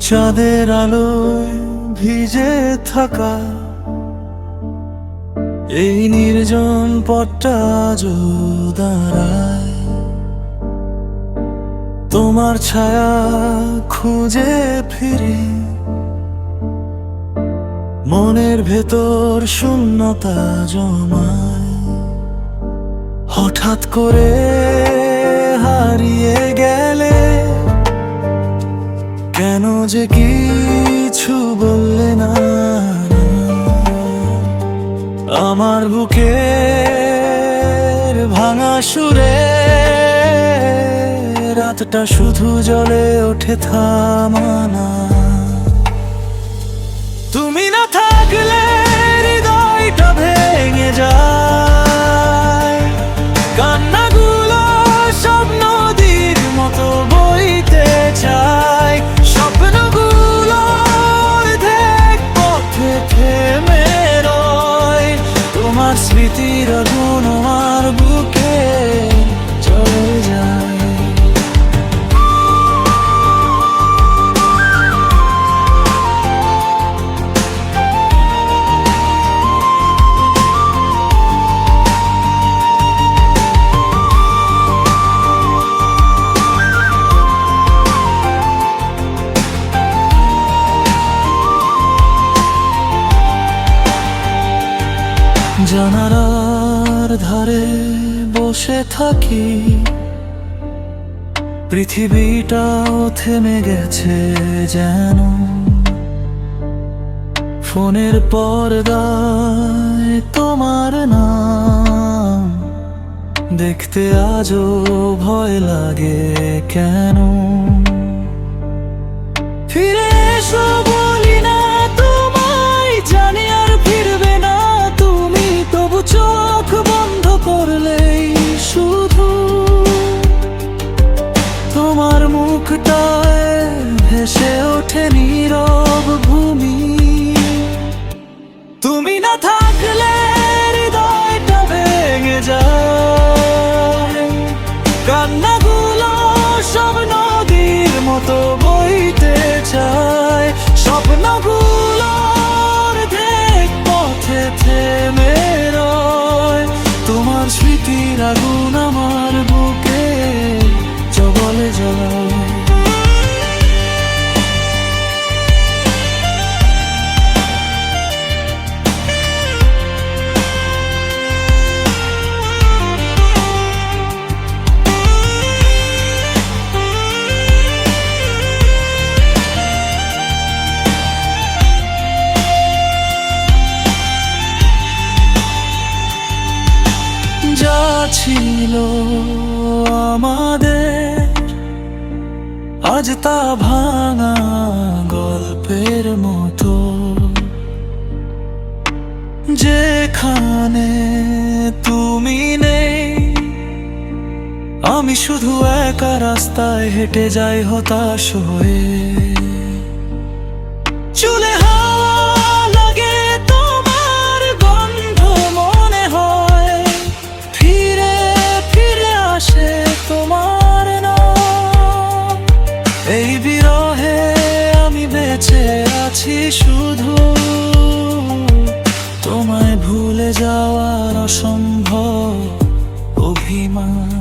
চাঁদের আলোয় ভিজে থাকা এই নির্জন পথটা আজও দাঁড়ায়, তোমার ছায়া খুঁজে ফিরি, মনের ভেতর শূন্যতা জমায়। হঠাৎ করে হারিয়ে গেলে, কেন যে কিছু বললে না, আমার বুকের ভাঙা সুরে রাতটা শুধু জ্বলে ওঠে থামানা। তুমি না থাকলে হৃদয়টা ভেঙে যায়, কান্নাগুলো সব নদীর মতো বইতে চায়, স্বপ্নগুলো অর্ধেক পথে থেমে রয়। তোমার স্মৃতির আগুন আমার বুকে চলে যায়। জানালার ধারে বসে থাকি, পৃথিবীটাও থেমে গেছে যেন। ফোনের পর্দায় তোমার নাম দেখতে আজও ভয় লাগে কেন। ফিরে এসো বলি না তোমায়, জানি আর ফিরবে না তুমি, তবু চোখ বন্ধ করলেই শুধু তোমার মুখটায় ভেসে ওঠে নীরব ভূমি। তুমি না থাকলে হৃদয়টা ভেঙে যায়, কান্নাগুলো সব নদীর মতো বইতে চায়, স্বপ্নগুলো অর্ধেক পথে থেমে রয়। তোমার স্মৃতির আগুন আমার বুকে জ্বলে জ্বলায়। যা ছিল আমাদের আজ তা ভাঙা গল্পের মতো, যেখানে তুমি নেই আমি শুধু একা রাস্তায় হেঁটে যাই হতাশ হয়ে। চুলে এই বিরহে আমি বেঁচে আছি শুধু, তোমায় ভুলে যাওয়ার অসম্ভব অভিমান।